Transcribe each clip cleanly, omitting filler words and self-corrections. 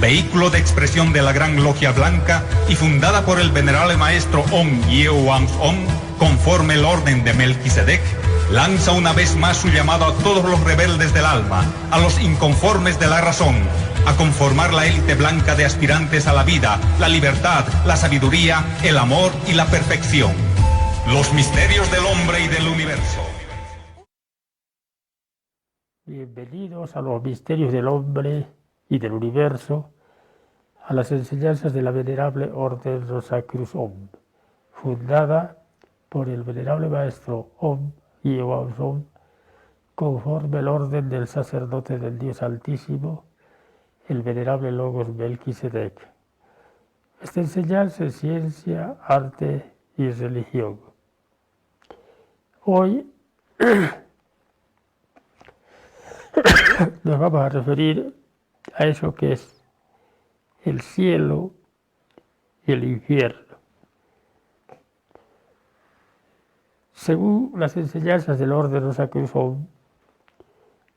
vehículo de expresión de la Gran Logia Blanca y fundada por el venerable maestro Om Yeowang Om, conforme el orden de Melquisedec, lanza una vez más su llamado a todos los rebeldes del alma, a los inconformes de la razón, a conformar la élite blanca de aspirantes a la vida, la libertad, la sabiduría, el amor y la perfección. Los misterios del hombre y del universo. Bienvenidos a los misterios del hombre y del universo, a las enseñanzas de la venerable Orden Rosacruz Om, fundada por el venerable maestro Om Yeowang Om, conforme el orden del sacerdote del Dios Altísimo, el venerable Logos Melquisedec. Esta enseñanza es ciencia, arte y religión. Hoy nos vamos a referir a eso que es el cielo y el infierno. Según las enseñanzas del orden Rosacruz Om,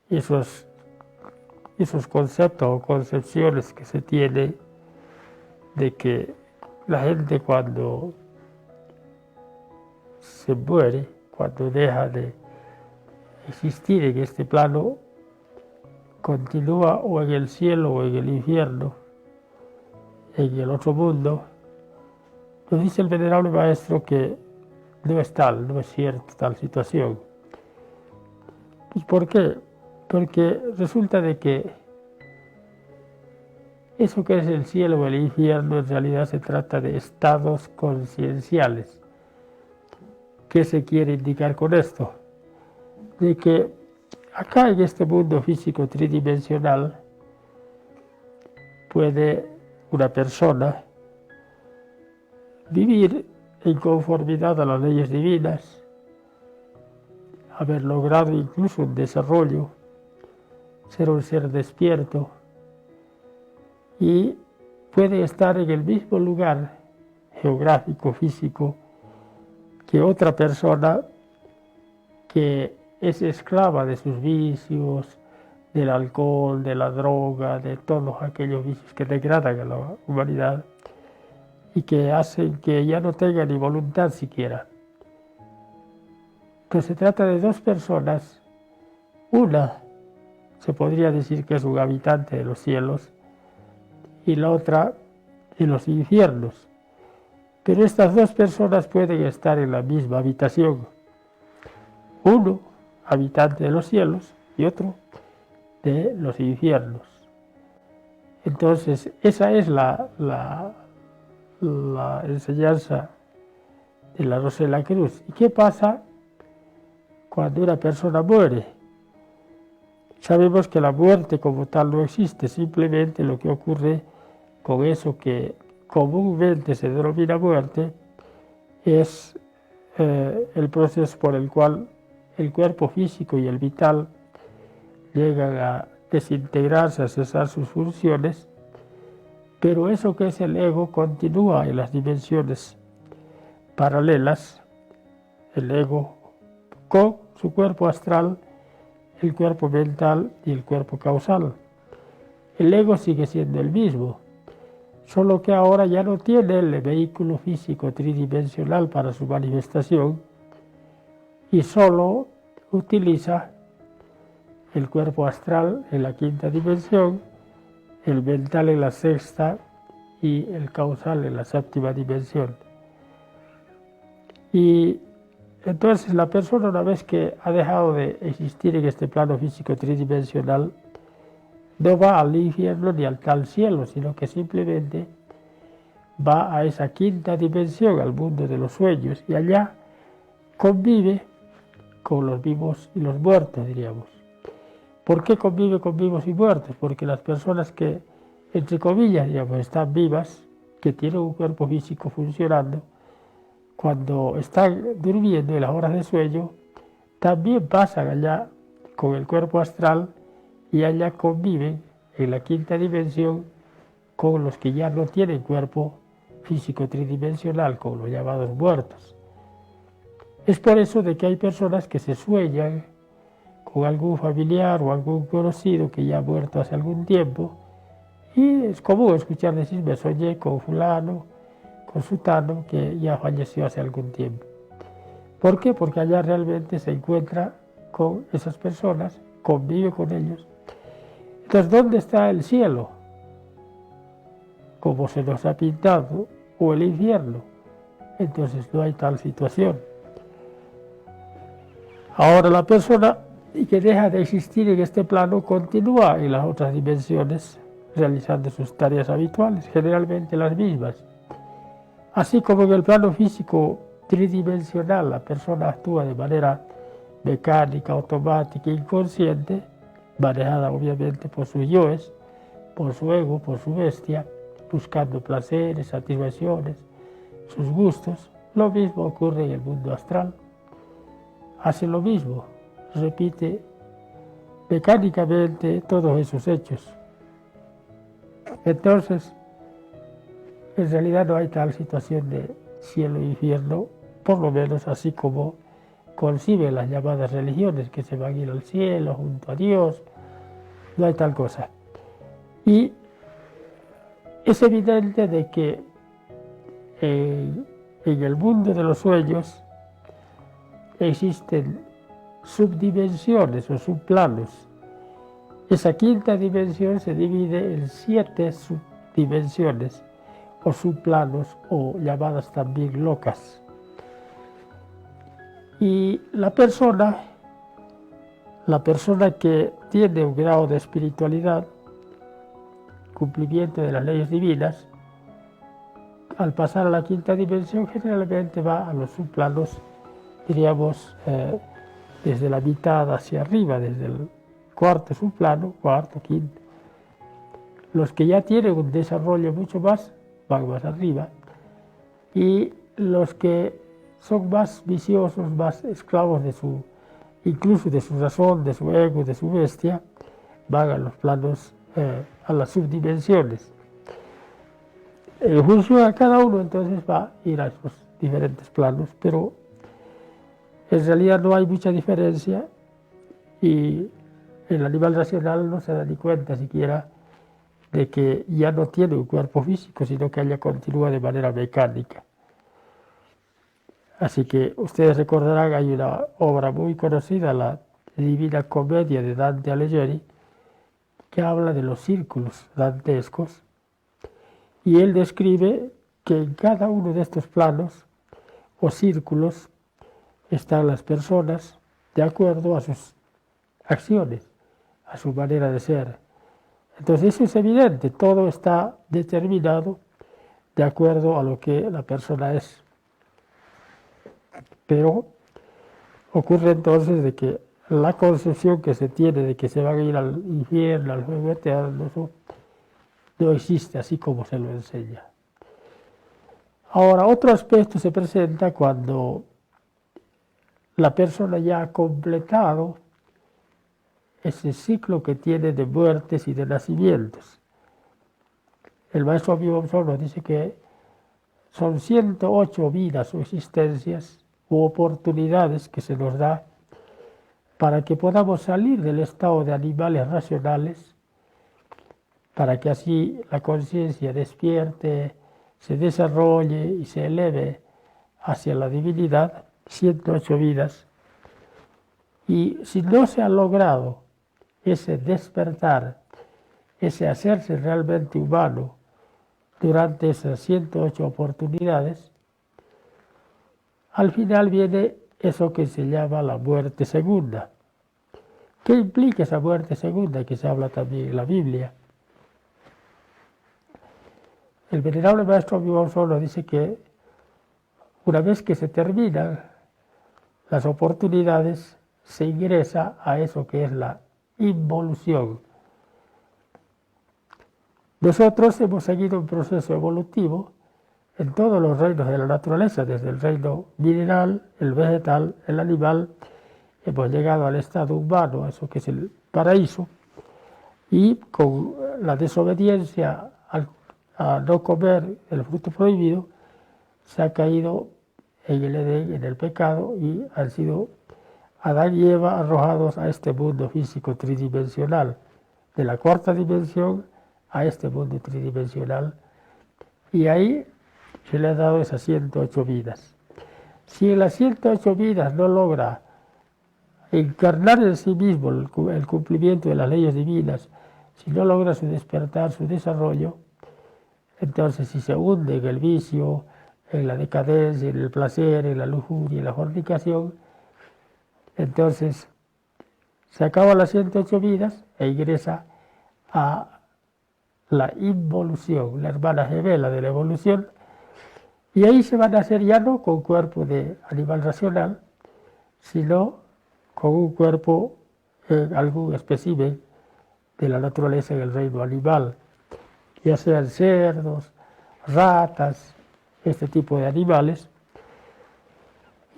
esos conceptos o concepciones que se tiene de que la gente cuando se muere, cuando deja de existir en este plano, continúa o en el cielo o en el infierno, en el otro mundo. Nos dice el venerable maestro que no es tal, no es cierta tal situación. Pues ¿por qué? Porque resulta de que eso que es el cielo o el infierno en realidad se trata de estados concienciales. ¿Qué se quiere indicar con esto? De que acá en este mundo físico tridimensional puede una persona vivir en conformidad a las leyes divinas, haber logrado incluso un desarrollo, ser un ser despierto, y puede estar en el mismo lugar geográfico, físico, que otra persona que es esclava de sus vicios, del alcohol, de la droga, de todos aquellos vicios que degradan a la humanidad y que hacen que ya no tenga ni voluntad siquiera. Entonces se trata de dos personas, una se podría decir que es un habitante de los cielos y la otra de los infiernos. Pero estas dos personas pueden estar en la misma habitación. Uno, habitante de los cielos, y otro de los infiernos. Entonces, esa es la enseñanza de la Rosa de la Cruz. ¿Y qué pasa cuando una persona muere? Sabemos que la muerte como tal no existe, simplemente lo que ocurre con eso que comúnmente se denomina muerte es el proceso por el cual el cuerpo físico y el vital llegan a desintegrarse, a cesar sus funciones, pero eso que es el ego continúa en las dimensiones paralelas, el ego con su cuerpo astral, el cuerpo mental y el cuerpo causal. El ego sigue siendo el mismo, solo que ahora ya no tiene el vehículo físico tridimensional para su manifestación y solo utiliza el cuerpo astral en la quinta dimensión, el mental en la sexta y el causal en la séptima dimensión. Y entonces la persona, una vez que ha dejado de existir en este plano físico tridimensional, no va al infierno ni al tal cielo, sino que simplemente va a esa quinta dimensión, al mundo de los sueños, y allá convive con los vivos y los muertos, diríamos. ¿Por qué convive con vivos y muertos? Porque las personas que, entre comillas, digamos, están vivas, que tienen un cuerpo físico funcionando, cuando están durmiendo en las horas de sueño, también pasan allá con el cuerpo astral y allá conviven en la quinta dimensión con los que ya no tienen cuerpo físico tridimensional, con los llamados muertos. Es por eso de que hay personas que se sueñan con algún familiar o algún conocido que ya ha muerto hace algún tiempo Y es común escuchar decir, me soñé con fulano, con sutano, que ya falleció hace algún tiempo. ¿Por qué? Porque allá realmente se encuentra con esas personas, convive con ellos. Entonces, ¿dónde está el cielo? Como se nos ha pintado, o el infierno. Entonces no hay tal situación. Ahora la persona que deja de existir en este plano continúa en las otras dimensiones realizando sus tareas habituales, generalmente las mismas. Así como en el plano físico tridimensional la persona actúa de manera mecánica, automática, inconsciente, manejada obviamente por sus yoes, por su ego, por su bestia, buscando placeres, satisfacciones, sus gustos. Lo mismo ocurre en el mundo astral. Hace lo mismo, repite mecánicamente todos esos hechos. Entonces, en realidad no hay tal situación de cielo e infierno, por lo menos así como conciben las llamadas religiones, que se van a ir al cielo junto a Dios. No hay tal cosa. Y es evidente de que en el mundo de los sueños existen subdimensiones o subplanos. Esa quinta dimensión se divide en 7 subdimensiones o subplanos, o llamadas también locas. Y la persona que tiene un grado de espiritualidad, cumplimiento de las leyes divinas, al pasar a la quinta dimensión generalmente va a los subplanos, diríamos, desde la mitad hacia arriba, desde el cuarto subplano, cuarto, quinto. Los que ya tienen un desarrollo mucho más, van más arriba, y los que son más viciosos, más esclavos de incluso de su razón, de su ego, de su bestia, van a los planos, a las subdimensiones. En función a cada uno entonces va a ir a esos diferentes planos, pero en realidad no hay mucha diferencia y el animal racional no se da ni cuenta siquiera de que ya no tiene un cuerpo físico, sino que ella continúa de manera mecánica. Así que ustedes recordarán, hay una obra muy conocida, la Divina Comedia de Dante Alighieri, que habla de los círculos dantescos, y él describe que en cada uno de estos planos o círculos están las personas de acuerdo a sus acciones, a su manera de ser. Entonces eso es evidente, todo está determinado de acuerdo a lo que la persona es. Pero ocurre entonces de que la concepción que se tiene de que se van a ir al infierno, al fuego eterno, eso no existe así como se lo enseña. Ahora, otro aspecto se presenta cuando la persona ya ha completado ese ciclo que tiene de muertes y de nacimientos. El maestro Vivamson nos dice que son 108 vidas o existencias u oportunidades que se nos da para que podamos salir del estado de animales racionales, para que así la conciencia despierte, se desarrolle y se eleve hacia la divinidad. 108 vidas. Y si no se ha logrado ese despertar, ese hacerse realmente humano durante esas 108 oportunidades, al final viene eso que se llama la muerte segunda. ¿Qué implica esa muerte segunda que se habla también en la Biblia? El venerable maestro Vivamson nos dice que una vez que se terminan las oportunidades, se ingresa a eso que es la involución. Nosotros hemos seguido un proceso evolutivo en todos los reinos de la naturaleza, desde el reino mineral, el vegetal, el animal, hemos llegado al estado humano, a eso que es el paraíso, y con la desobediencia a no comer el fruto prohibido, se ha caído en el Edén, en el pecado, y han sido Adán y Eva arrojados a este mundo físico tridimensional, de la cuarta dimensión a este mundo tridimensional, y ahí se le ha dado esas 108 vidas. Si en las 108 vidas no logra encarnar en sí mismo el cumplimiento de las leyes divinas, si no logra su despertar, su desarrollo, entonces si se hunde en el vicio, en la decadencia, en el placer, en la lujuria, en la fornicación, entonces se acaban las 108 vidas e ingresa a la involución, la hermana gemela de la evolución, y ahí se van a hacer ya no con cuerpo de animal racional, sino con un cuerpo, algún espécimen de la naturaleza en el reino animal, ya sean cerdos, ratas, este tipo de animales,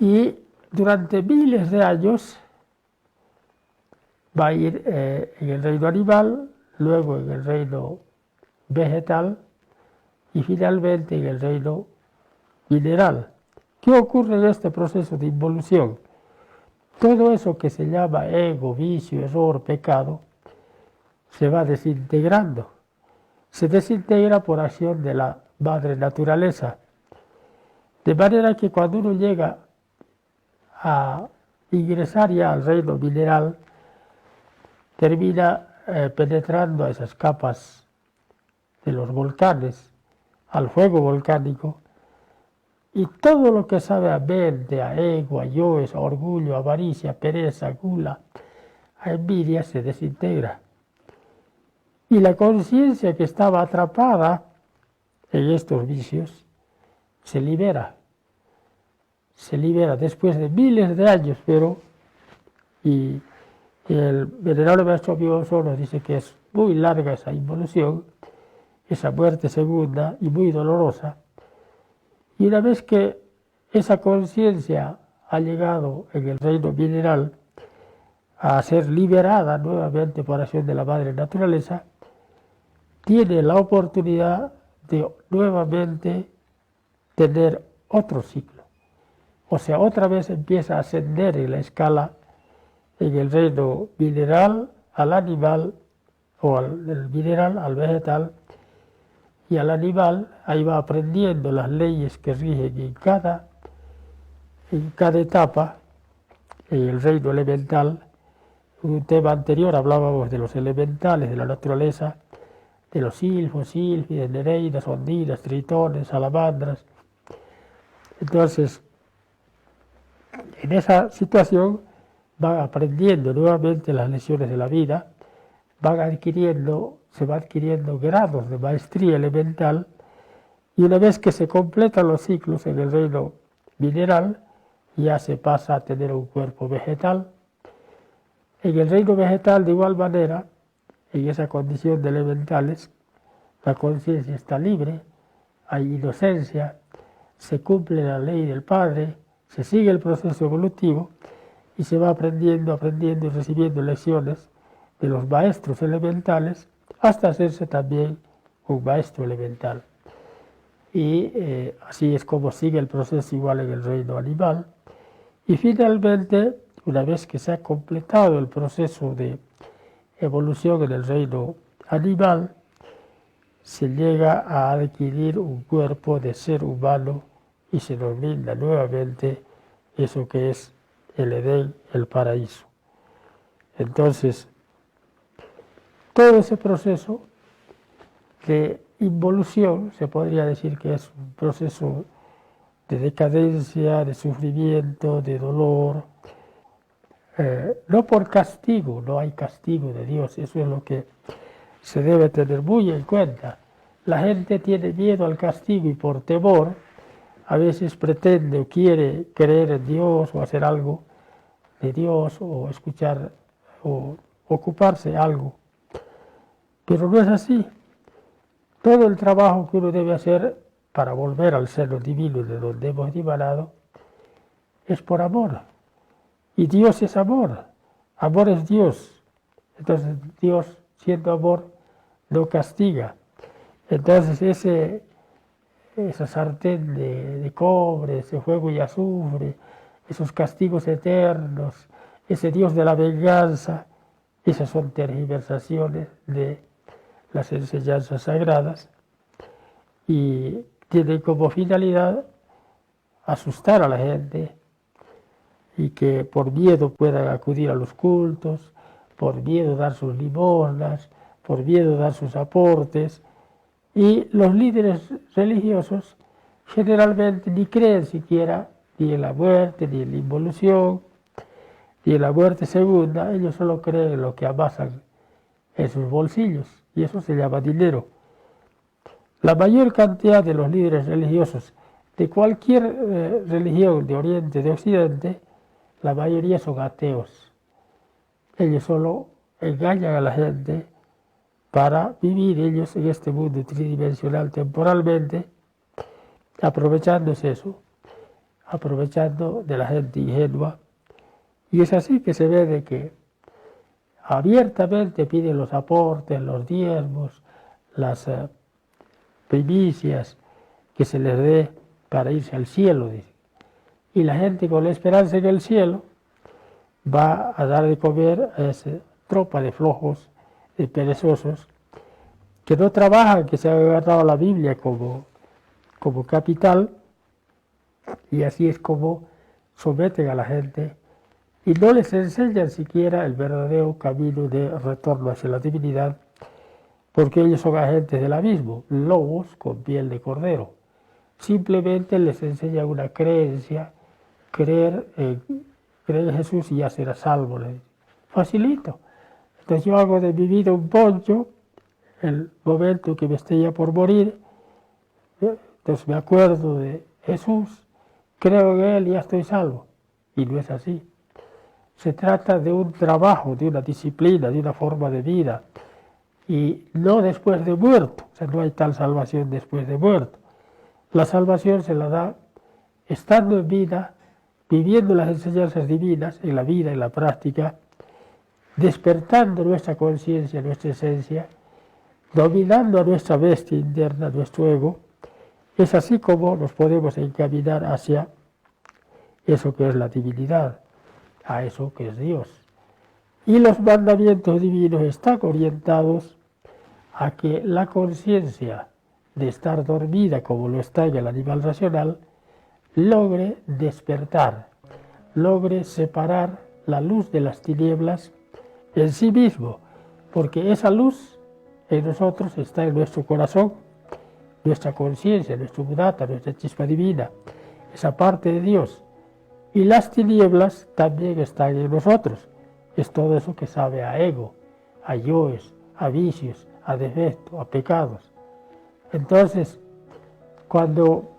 y durante miles de años va a ir en el reino animal, luego en el reino vegetal y finalmente en el reino mineral. ¿Qué ocurre en este proceso de involución? Todo eso que se llama ego, vicio, error, pecado, se va desintegrando. Se desintegra por acción de la madre naturaleza. De manera que cuando uno llega a ingresar ya al reino mineral, termina penetrando a esas capas de los volcanes, al fuego volcánico, y todo lo que sabe a mente, a ego, a yo, a orgullo, a avaricia, a pereza, a gula, a envidia, se desintegra. Y la conciencia que estaba atrapada en estos vicios se libera. Se libera después de miles de años, pero, y el venerable maestro Pío nos dice que es muy larga esa involución, esa muerte segunda y muy dolorosa. Y una vez que esa conciencia ha llegado en el reino mineral a ser liberada nuevamente por acción de la madre naturaleza, tiene la oportunidad de nuevamente tener otro ciclo. O sea, otra vez empieza a ascender en la escala en el reino mineral al animal, o del mineral al vegetal, y al animal ahí va aprendiendo las leyes que rigen en cada etapa. En el reino elemental, en un tema anterior hablábamos de los elementales, de la naturaleza, de los silfos, sílfides, nereidas, ondinas, tritones, salamandras. Entonces, en esa situación van aprendiendo nuevamente las lecciones de la vida, se va adquiriendo grados de maestría elemental, y una vez que se completan los ciclos en el reino mineral, ya se pasa a tener un cuerpo vegetal. En el reino vegetal, de igual manera, en esa condición de elementales, la conciencia está libre, hay inocencia, se cumple la ley del Padre, se sigue el proceso evolutivo y se va aprendiendo y recibiendo lecciones de los maestros elementales hasta hacerse también un maestro elemental. Y así es como sigue el proceso igual en el reino animal. Y finalmente, una vez que se ha completado el proceso de evolución en el reino animal, se llega a adquirir un cuerpo de ser humano y se nos brinda nuevamente eso que es el Edén, el paraíso. Entonces, todo ese proceso de involución se podría decir que es un proceso de decadencia, de sufrimiento, de dolor, no por castigo, no hay castigo de Dios, eso es lo que se debe tener muy en cuenta. La gente tiene miedo al castigo y por temor a veces pretende o quiere creer en Dios o hacer algo de Dios o escuchar o ocuparse algo. Pero no es así. Todo el trabajo que uno debe hacer para volver al seno divino de donde hemos divanado es por amor. Y Dios es amor. Amor es Dios. Entonces Dios, siendo amor, no castiga. Entonces esa sartén de cobre, ese fuego y azufre, esos castigos eternos, ese Dios de la venganza, esas son tergiversaciones de las enseñanzas sagradas y tienen como finalidad asustar a la gente y que por miedo puedan acudir a los cultos, por miedo dar sus limosnas, por miedo dar sus aportes. Y los líderes religiosos generalmente ni creen siquiera ni en la muerte, ni en la involución, ni en la muerte segunda. Ellos solo creen en lo que amasan en sus bolsillos, y eso se llama dinero. La mayor cantidad de los líderes religiosos de cualquier religión de Oriente, de Occidente, la mayoría son ateos. Ellos solo engañan a la gente para vivir ellos en este mundo tridimensional temporalmente, aprovechándose eso, aprovechando de la gente ingenua. Y es así que se ve de que abiertamente piden los aportes, los diezmos, las primicias que se les dé para irse al cielo, dice. Y la gente con la esperanza en el cielo va a dar de comer a esa tropa de flojos, de perezosos, que no trabajan, que se han agarrado a la Biblia como capital, y así es como someten a la gente y no les enseñan siquiera el verdadero camino de retorno hacia la divinidad, porque ellos son agentes del abismo, lobos con piel de cordero. Simplemente les enseñan una creencia, creer en Jesús y ya será salvo. Facilito. Entonces yo hago de mi vida un poncho, el momento que me esté ya por morir, entonces me acuerdo de Jesús, creo en Él y ya estoy salvo. Y no es así. Se trata de un trabajo, de una disciplina, de una forma de vida, y no después de muerto. O sea, no hay tal salvación después de muerto. La salvación se la da estando en vida, viviendo las enseñanzas divinas en la vida, en la práctica, despertando nuestra conciencia, nuestra esencia, dominando a nuestra bestia interna, nuestro ego. Es así como nos podemos encaminar hacia eso que es la divinidad, a eso que es Dios. Y los mandamientos divinos están orientados a que la conciencia de estar dormida, como lo está en el animal racional, logre despertar, logre separar la luz de las tinieblas en sí mismo, porque esa luz en nosotros está en nuestro corazón, nuestra conciencia, nuestro Buddhata, nuestra chispa divina, esa parte de Dios. Y las tinieblas también están en nosotros. Es todo eso que sabe a ego, a yoes, a vicios, a defectos, a pecados. Entonces, cuando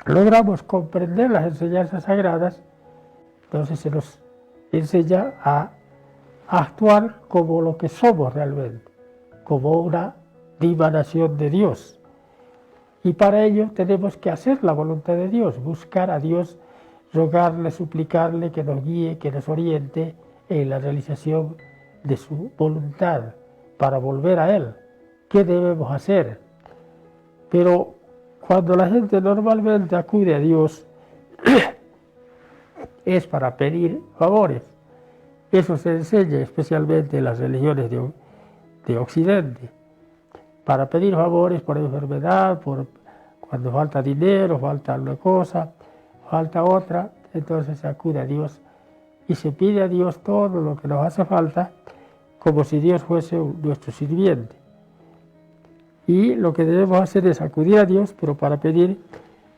logramos comprender las enseñanzas sagradas, entonces se nos enseña a actuar como lo que somos realmente, como una divanación de Dios. Y para ello tenemos que hacer la voluntad de Dios, buscar a Dios, rogarle, suplicarle que nos guíe, que nos oriente en la realización de su voluntad para volver a Él. ¿Qué debemos hacer? Pero cuando la gente normalmente acude a Dios es para pedir favores. Eso se enseña especialmente en las religiones de Occidente. Para pedir favores por enfermedad, por cuando falta dinero, falta una cosa, falta otra, entonces se acude a Dios y se pide a Dios todo lo que nos hace falta, como si Dios fuese nuestro sirviente. Y lo que debemos hacer es acudir a Dios, pero para pedir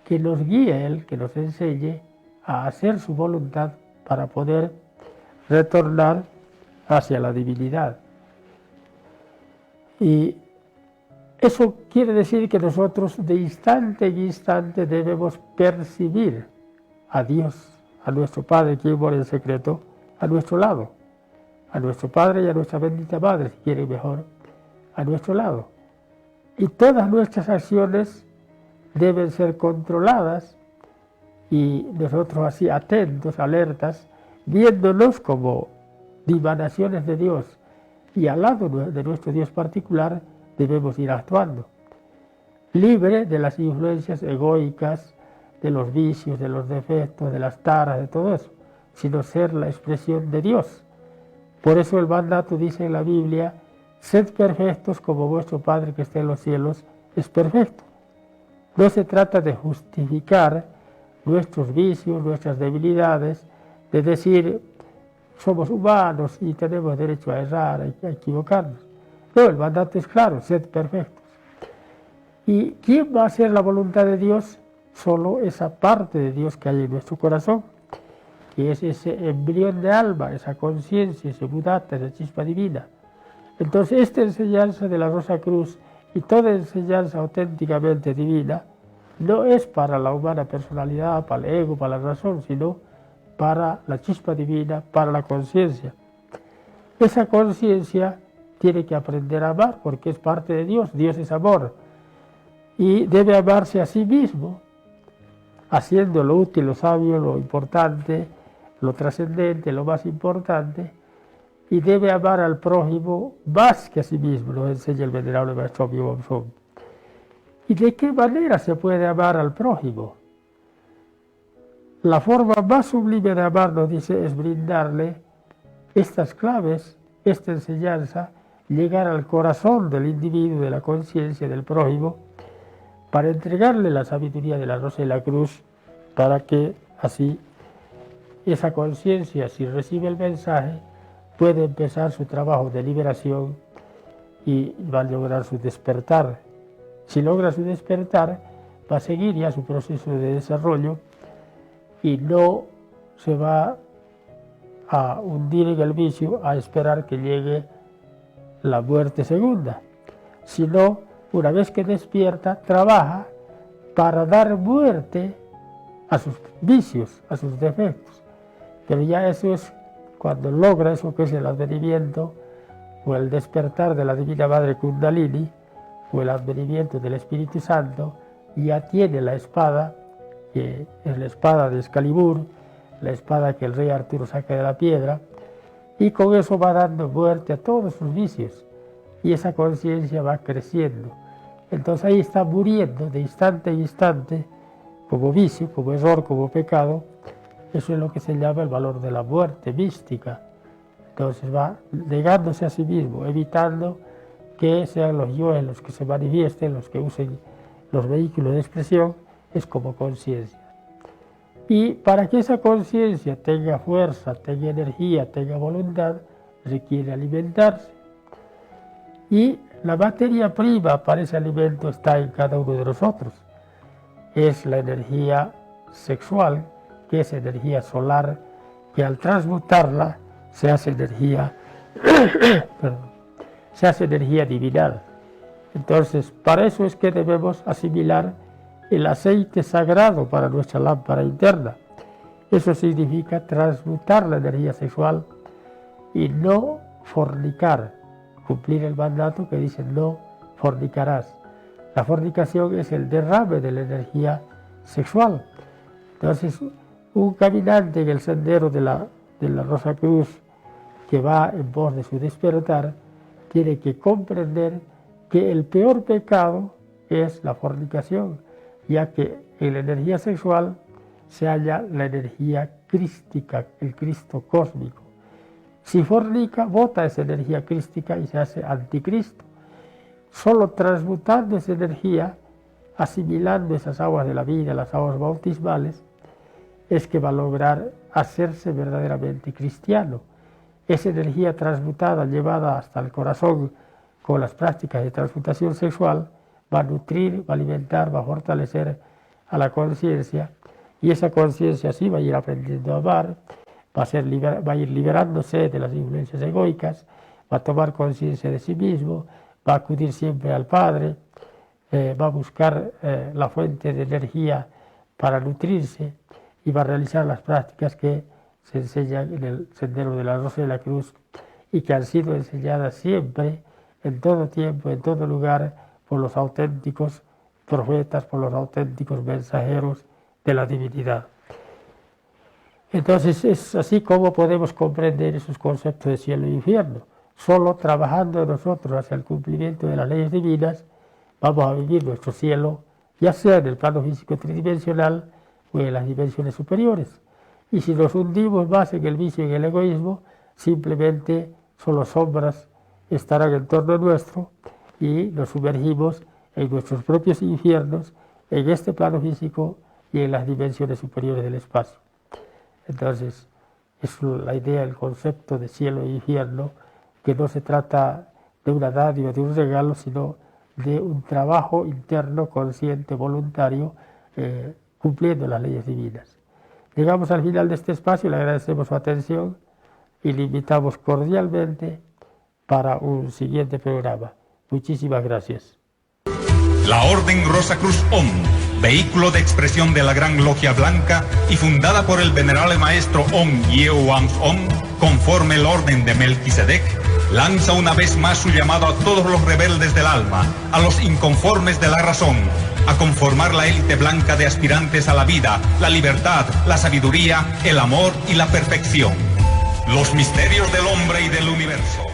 que nos guíe Él, que nos enseñe a hacer su voluntad para poder retornar hacia la divinidad. Y eso quiere decir que nosotros de instante en instante debemos percibir a Dios, a nuestro Padre, quien mora en secreto, a nuestro lado, a nuestro Padre y a nuestra bendita Madre, si quieren mejor, a nuestro lado. Y todas nuestras acciones deben ser controladas y nosotros así atentos, alertas, viéndonos como divanaciones de Dios y al lado de nuestro Dios particular debemos ir actuando, libre de las influencias egoicas, de los vicios, de los defectos, de las taras, de todo eso, sino ser la expresión de Dios. Por eso el mandato dice en la Biblia, sed perfectos como vuestro Padre que está en los cielos es perfecto. No se trata de justificar nuestros vicios, nuestras debilidades, de decir somos humanos y tenemos derecho a errar, a equivocarnos. No, el mandato es claro, sed perfectos. ¿Y quién va a hacer la voluntad de Dios? Solo esa parte de Dios que hay en nuestro corazón, que es ese embrión de alma, esa conciencia, ese budata, esa chispa divina. Entonces, esta enseñanza de la Rosa Cruz y toda enseñanza auténticamente divina no es para la humana personalidad, para el ego, para la razón, sino para la chispa divina, para la conciencia. Esa conciencia tiene que aprender a amar porque es parte de Dios, Dios es amor, y debe amarse a sí mismo, haciendo lo útil, lo sabio, lo importante, lo trascendente, lo más importante, y debe amar al prójimo más que a sí mismo, nos enseña el venerable maestro Byung-Chul. ¿Y de qué manera se puede amar al prójimo? La forma más sublime de amar, nos dice, es brindarle estas claves, esta enseñanza, llegar al corazón del individuo, de la conciencia del prójimo, para entregarle la sabiduría de la Rosa y la Cruz, para que así esa conciencia, si recibe el mensaje, puede empezar su trabajo de liberación y va a lograr su despertar. Si logra su despertar, va a seguir ya su proceso de desarrollo y no se va a hundir en el vicio a esperar que llegue la muerte segunda, sino una vez que despierta, trabaja para dar muerte a sus vicios, a sus defectos. Pero ya eso es cuando logra eso que es el advenimiento o el despertar de la Divina Madre Kundalini o el advenimiento del Espíritu Santo, ya tiene la espada, que es la espada de Excalibur, la espada que el rey Arturo saca de la piedra, y con eso va dando muerte a todos sus vicios, y esa conciencia va creciendo. Entonces ahí está muriendo de instante en instante, como vicio, como error, como pecado. Eso es lo que se llama el valor de la muerte mística. Entonces va negándose a sí mismo, evitando que sean los yoes los que se manifiesten, los que usen los vehículos de expresión, es como conciencia. Y para que esa conciencia tenga fuerza, tenga energía, tenga voluntad, requiere alimentarse. Y la materia prima para ese alimento está en cada uno de nosotros. Es la energía sexual, que es energía solar, que al transmutarla se hace energía, se hace energía divinal. Entonces, para eso es que debemos asimilar el aceite sagrado para nuestra lámpara interna. Eso significa transmutar la energía sexual y no fornicar, cumplir el mandato que dice no fornicarás. La fornicación es el derrame de la energía sexual. Entonces, un caminante en el sendero de la Rosa Cruz que va en pos de su despertar tiene que comprender que el peor pecado es la fornicación, ya que en la energía sexual se halla la energía crística, el Cristo cósmico. Si fornica, bota esa energía crística y se hace anticristo. Solo transmutando esa energía, asimilando esas aguas de la vida, las aguas bautismales, es que va a lograr hacerse verdaderamente cristiano. Esa energía transmutada, llevada hasta el corazón con las prácticas de transmutación sexual, va a nutrir, va a alimentar, va a fortalecer a la conciencia, y esa conciencia así va a ir aprendiendo a amar, va a ir liberándose de las influencias egoicas, va a tomar conciencia de sí mismo, va a acudir siempre al Padre, va a buscar la fuente de energía para nutrirse y va a realizar las prácticas que se enseñan en el Sendero de la Rosa y la Cruz y que han sido enseñadas siempre, en todo tiempo, en todo lugar, por los auténticos profetas, por los auténticos mensajeros de la divinidad. Entonces es así como podemos comprender esos conceptos de cielo e infierno. Solo trabajando nosotros hacia el cumplimiento de las leyes divinas vamos a vivir nuestro cielo, ya sea en el plano físico tridimensional o en las dimensiones superiores. Y si nos hundimos más en el vicio y en el egoísmo, simplemente son las sombras estarán en torno nuestro y nos sumergimos en nuestros propios infiernos, en este plano físico y en las dimensiones superiores del espacio. Entonces, es la idea, el concepto de cielo e infierno, que no se trata de una dádiva, de un regalo, sino de un trabajo interno, consciente, voluntario, cumpliendo las leyes divinas. Llegamos al final de este espacio, le agradecemos su atención y le invitamos cordialmente para un siguiente programa. Muchísimas gracias. La Orden Rosacruz-Om, vehículo de expresión de la Gran Logia Blanca y fundada por el venerable maestro Om Yeo-Wang-Om, conforme el orden de Melquisedec, lanza una vez más su llamado a todos los rebeldes del alma, a los inconformes de la razón, a conformar la élite blanca de aspirantes a la vida, la libertad, la sabiduría, el amor y la perfección. Los misterios del hombre y del universo.